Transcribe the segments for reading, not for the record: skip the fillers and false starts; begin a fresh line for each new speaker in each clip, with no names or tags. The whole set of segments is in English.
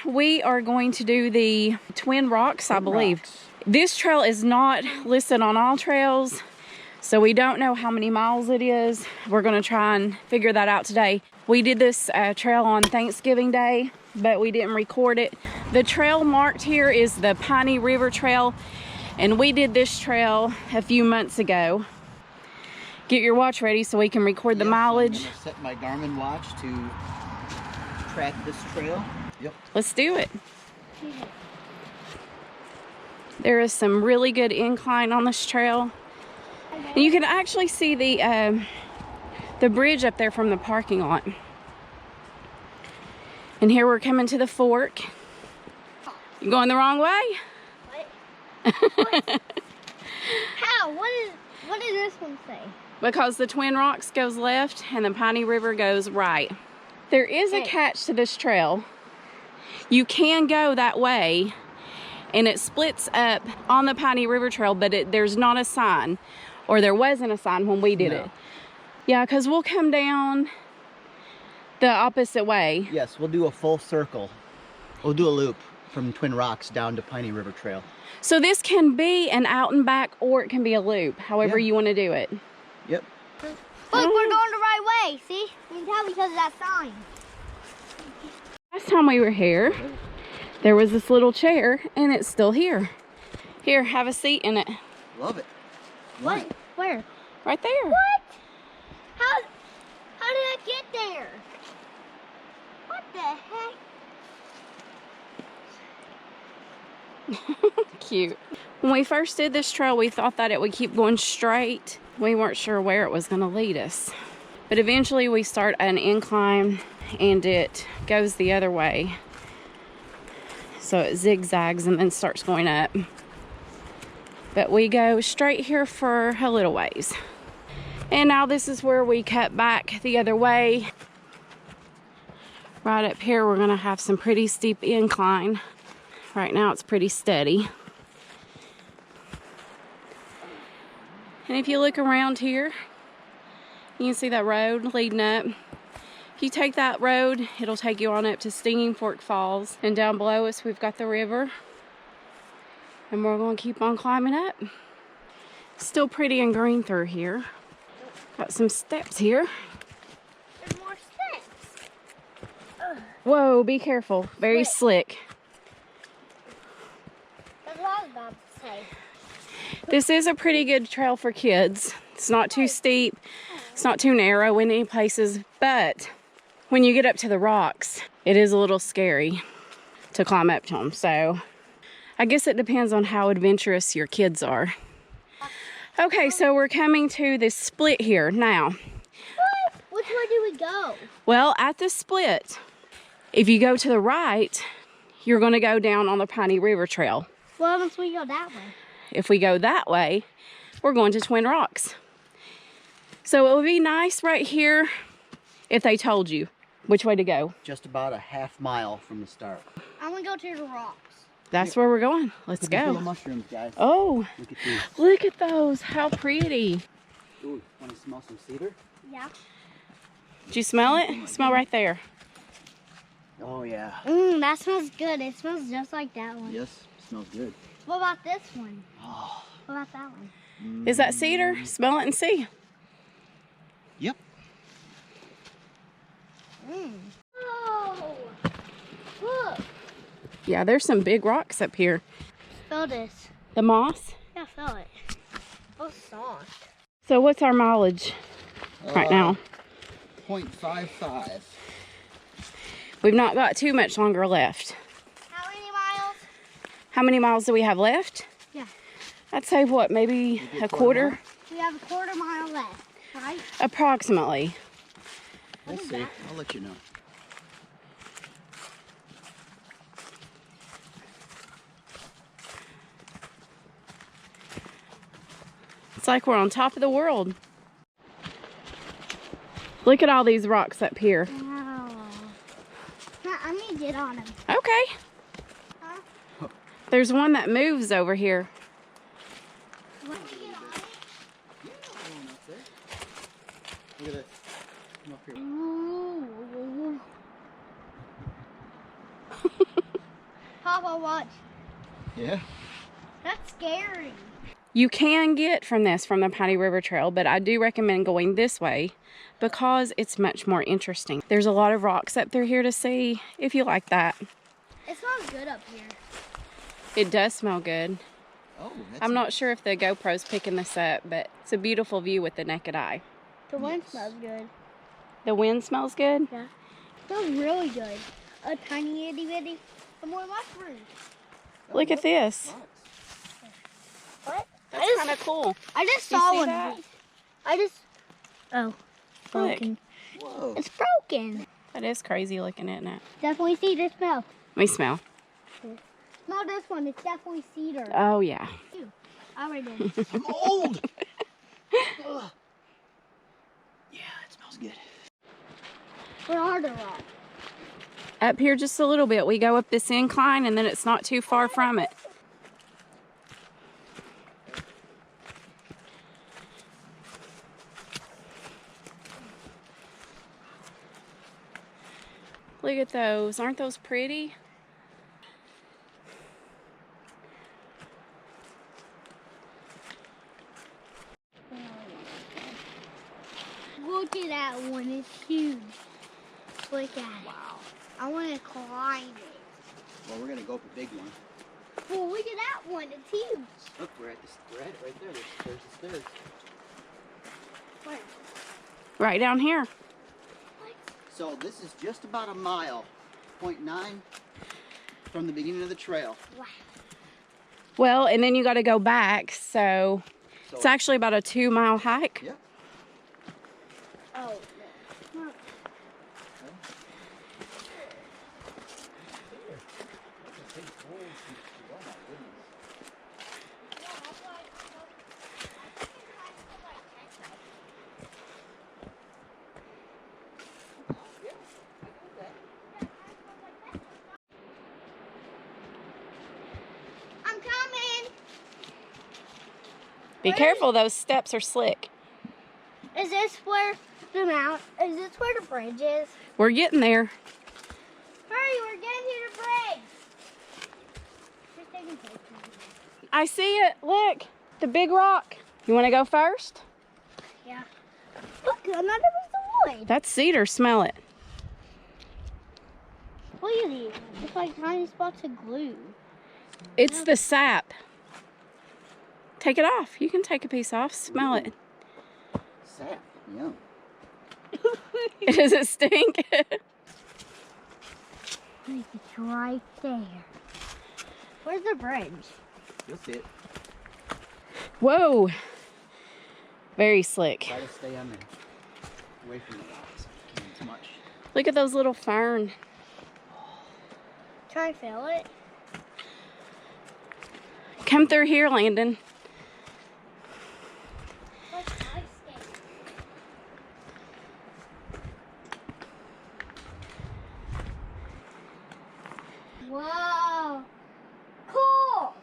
we are going to do the Twin Rocks, I believe. This trail is not listed on all trails, so we don't know how many miles it is. We're gonna try and figure that out today. We did this trail on Thanksgiving Day, but we didn't record it. The trail marked here is the Piney River Trail, and we did this trail a few months ago. Get your watch ready so we can record the mileage.
I'm gonna set my Garmin watch to track this trail. Yep. Let's do it.
There is some really good incline on this trail. And you can actually see the bridge up there from the parking lot. And here we're coming to the fork. You going the wrong way?
What? How? What does this one say?
Because the Twin Rocks goes left and the Piney River goes right. There is a catch to this trail. You can go that way and it splits up on the Piney River Trail, but there's not a sign, or there wasn't a sign when we did it. Yeah, because we'll come down the opposite way.
Yes, we'll do a full circle. We'll do a loop from Twin Rocks down to Piney River Trail.
So this can be an out and back, or it can be a loop, however you want to do it.
Yep.
Look, we're going the right way, see? You can tell because of that sign.
Last time we were here, there was this little chair, and it's still here. Here, have a seat in it.
Love it.
What? Where?
Right there.
What? How did I get there? What the heck?
Cute. When we first did this trail, we thought that it would keep going straight. We weren't sure where it was going to lead us. But eventually we start an incline and it goes the other way. So it zigzags and then starts going up. But we go straight here for a little ways. And now this is where we cut back the other way. Right up here we're going to have some pretty steep incline. Right now it's pretty steady. And if you look around here, you can see that road leading up. If you take that road, it'll take you on up to Stinging Fork Falls. And down below us, we've got the river. And we're going to keep on climbing up. Still pretty and green through here. Got some steps here.
There's more steps.
Whoa, be careful. Very slick.
That's what I was about to say.
This is a pretty good trail for kids. It's not too steep. It's not too narrow in any places. But when you get up to the rocks, it is a little scary to climb up to them. So I guess it depends on how adventurous your kids are. Okay, so we're coming to this split here now.
What? Which way do we go?
Well, at this split, if you go to the right, you're going to go down on the Piney River Trail.
Well, once we go that way.
If we go that way, we're going to Twin Rocks. So it would be nice right here if they told you which way to go.
Just about a half mile from the start.
I'm going to go to the rocks.
That's where we're going. Let's go.
Little mushrooms, guys.
Oh,
Look at these.
look at those. How pretty.
Ooh, want to smell some cedar?
Yeah.
Did you smell it? Smell right there.
Oh, yeah.
That smells good. It smells just like that one.
Yes, smells good.
What about this one?
Oh.
What about that one?
Is that cedar? Smell it and see.
Yep.
Oh, look.
Yeah, there's some big rocks up here.
Smell this.
The moss.
Yeah, smell it. Oh, soft.
So what's our mileage right now?
0.55.
We've not got too much longer left.
How many miles?
How many miles do we have left?
Yeah.
I'd say what, maybe a quarter?
We have a quarter mile left, right?
Approximately.
We'll see. I'll let you know.
It's like we're on top of the world. Look at all these rocks up here.
Wow. I'm gonna get on them.
Okay.
Huh?
There's one that moves over here.
Want to get on it?
Look at this. Come up here.
Ooh. Papa, watch.
Yeah.
That's scary.
You can get from the Piney River Trail, but I do recommend going this way because it's much more interesting. There's a lot of rocks up through here to see if you like that.
It smells good up here.
It does smell good.
Oh,
I'm not sure if the GoPro's picking this up, but it's a beautiful view with the naked eye.
The wind smells good.
The wind smells good?
Yeah. It smells really good. A tiny itty bitty. Some more mushrooms.
Look at this.
What?
That's kind of cool.
I just
You
saw
see
one.
that?
Oh. Broken.
Whoa.
It's broken.
That is crazy looking, isn't it?
Definitely cedar smell.
Let me smell.
Smell this one. It's definitely cedar.
Oh, yeah.
I already did.
I'm old. Ugh. Yeah, it smells good.
Where are the rocks?
Up here just a little bit. We go up this incline and then it's not too far from it. Look at those. Aren't those pretty?
Look at that one. It's huge. Look at it.
Wow.
I want to climb it.
Well, we're gonna go up a big one.
Well, look at that one. It's huge.
Look, we're at it right there. There's the stairs.
Where?
Right down here.
So this is just about a mile, 0.9 from the beginning of the trail.
Wow.
Well, and then you got to go back, so it's actually about a 2-mile hike.
Yep.
Oh, no. I'm coming.
Be careful, those steps are slick.
Is this where the mount? Is this where the bridge is?
We're getting there.
Hurry, we're getting to the bridge. Just taking pictures.
I see it. Look, the big rock. You want to go first?
Yeah. Look, another piece of wood.
That's cedar. Smell it.
Look at these. It's like tiny spots of glue.
It's the sap. Take it off. You can take a piece off. Smell it.
Sap. Yum.
Does it stink?
It's right there. Where's the bridge?
You'll see it.
Whoa. Very slick.
Try to stay on there. Away from the rocks. Can't too much.
Look at those little fern.
Try to feel it.
Come through here, Landon.
Like ice skate. Whoa. Cool.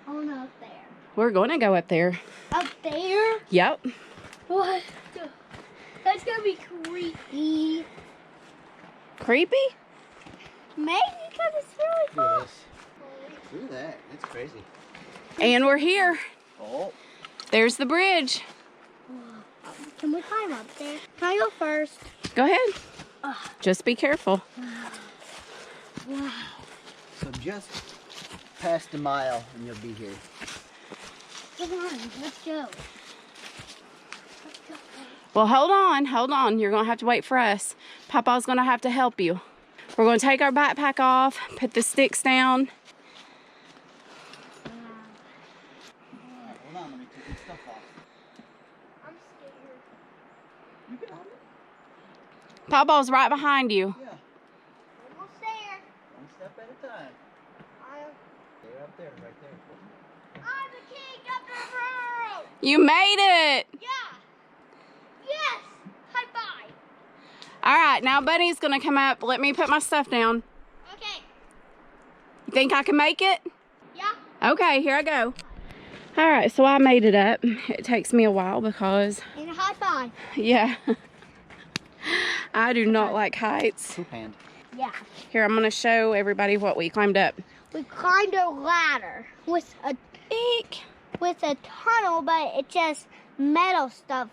I want to up there.
We're going to go up there.
Up there?
Yep.
What? That's going to be creepy.
Creepy?
Maybe because it's really
Look at
cool.
this. Look at that. That's crazy.
And we're here.
Oh.
There's the bridge.
Can we climb up there? Can I go first?
Go ahead. Just be careful.
Wow.
So just past a mile and you'll be here.
Come on, let's go.
Well, hold on. You're going to have to wait for us. Papa's going to have to help you. We're going to take our backpack off, put the sticks down.
Hold on, let me take this stuff off.
I'm scared.
You can hold it.
Papa's right behind you.
Yeah.
Almost there.
One step at a time. Stay up there, right there.
I'm the king of the world.
You made it.
Yeah. Yes. High five.
All right, now Buddy's going to come up. Let me put my stuff down.
Okay.
You think I can make it?
Yeah.
Okay, here I go. All right, so I made it up. It takes me a while because,
And a high five.
yeah, I do not like heights.
Poop hand.
Yeah.
Here, I'm gonna show everybody what we climbed up.
We climbed a ladder with a tunnel, but it's just metal stuff.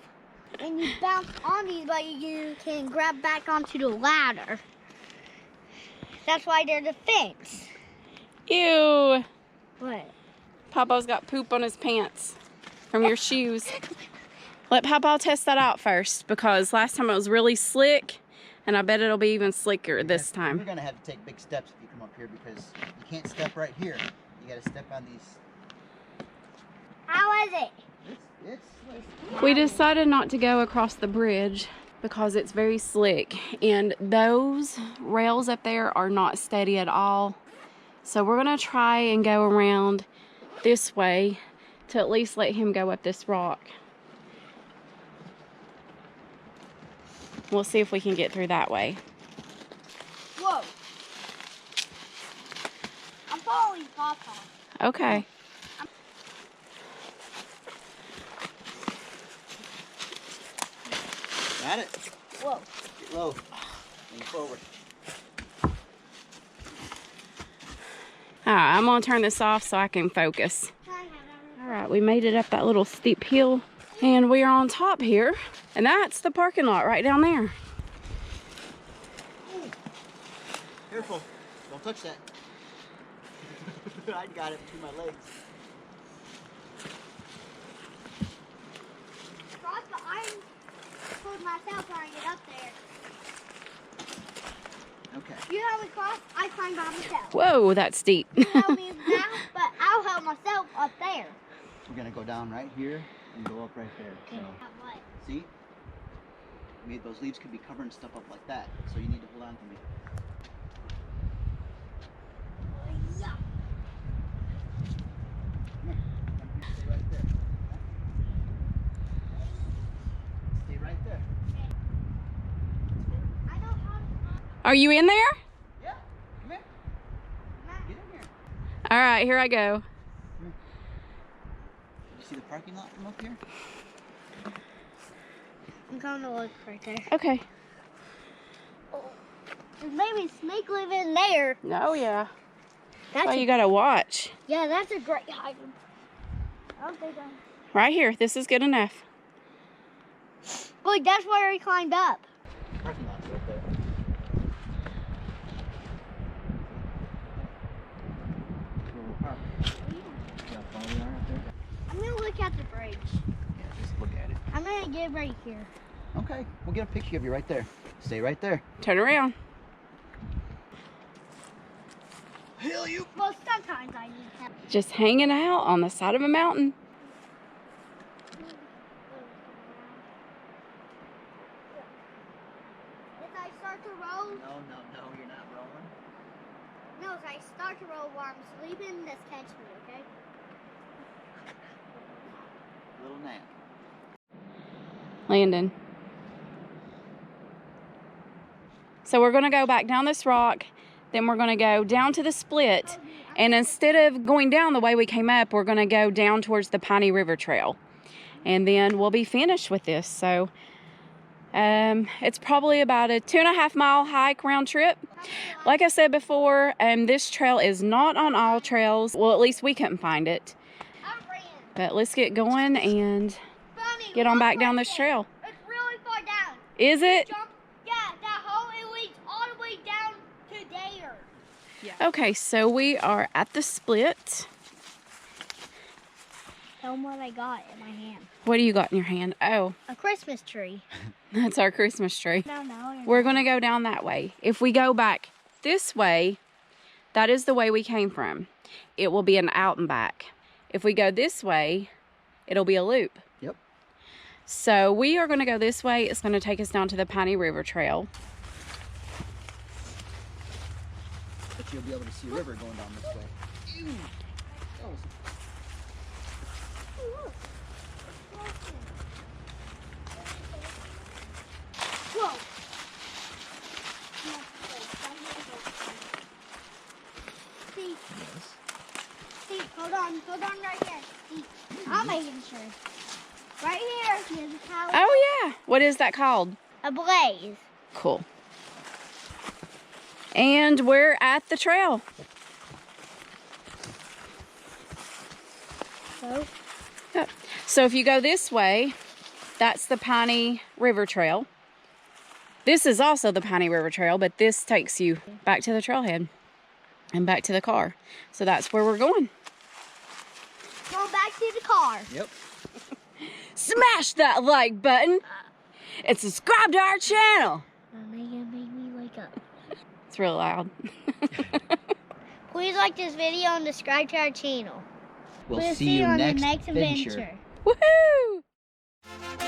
And you bounce on these, but you can grab back onto the ladder. That's why there's a fence.
Ew.
What?
Papa's got poop on his pants from your shoes. Let Papa test that out first, because last time it was really slick, and I bet it'll be even slicker this time.
You're gonna have to take big steps if you come up here, because you can't step right here. You gotta step on these.
How is it?
It's
We decided not to go across the bridge because it's very slick, and those rails up there are not steady at all. So we're gonna try and go around this way to at least let him go up this rock. We'll see if we can get through that way.
Whoa. I'm following Papa.
Okay.
got it.
Whoa.
Get low. Lean forward.
Alright, I'm gonna turn this off so I can focus. Alright, we made it up that little steep hill, and we are on top here, and that's the parking lot right down there.
Careful. Don't touch that. I got it between my legs.
I pulled myself trying to get up there.
Okay.
You help me cross, I climb by myself.
Whoa, that's steep.
You help me down, but I'll help myself up there.
We're gonna go down right here and go up right there. So,
What?
see? Those leaves could be covering stuff up like that, so you need to hold on to me.
Yeah.
Come here. Stay right there. Stay right there.
I know how to.
Are you in there?
Yeah. Come here. Get in here.
All right, here I go.
You see the parking lot from up here?
I'm going to look right there.
Okay.
There's maybe a snake living there.
Oh yeah.
That's
Oh, you gotta watch.
yeah, that's a great hiding. I don't think
Right here. This is good enough.
Look, that's where he climbed up.
Parking lot's right there.
I'm gonna look at the bridge.
Yeah, just look at it.
I'm gonna get right here.
Okay, we'll get a picture of you right there. Stay right there.
Turn around.
Hell, you.
Well, sometimes I need help.
Just hanging out on the side of a mountain.
If I start to roll,
No, you're not rolling.
no, if I start to roll while I'm sleeping, just catch me, okay?
Little nap.
Landon. So we're gonna go back down this rock, then we're gonna go down to the split, and instead of going down the way we came up, we're gonna go down towards the Piney River Trail. And then we'll be finished with this. So it's probably about a 2.5 mile hike round trip. Like I said before, this trail is not on all trails. Well, at least we couldn't find it. But let's get going and get on back down this trail.
It's really far down.
Is it?
Jump. Yeah, that hole, it leads all the way down to there.
Okay, so we are at the split.
Tell them what I got in my hand.
What do you got in your hand? Oh,
A Christmas tree.
that's our Christmas tree.
No.
We're going to go down that way. If we go back this way, that is the way we came from. It will be an out and back. If we go this way, it'll be a loop.
Yep.
So we are going to go this way. It's going to take us down to the Piney River Trail.
But you'll be able to see a river going down this way. Ew. That was...
Whoa. See, hold on right here. See, I'm making sure. Right here is how
Oh yeah. What is that called?
a blaze.
Cool. And we're at the trail.
So,
Yep. So if you go this way, that's the Piney River Trail. This is also the Piney River Trail, but this takes you back to the trailhead and back to the car. So that's where we're going.
go back to the car.
Yep.
Smash that like button and subscribe to our channel.
Make me wake up.
It's real loud.
Please like this video and subscribe to our channel.
We'll see you
on
next
the next
adventure.
adventure.
Woohoo!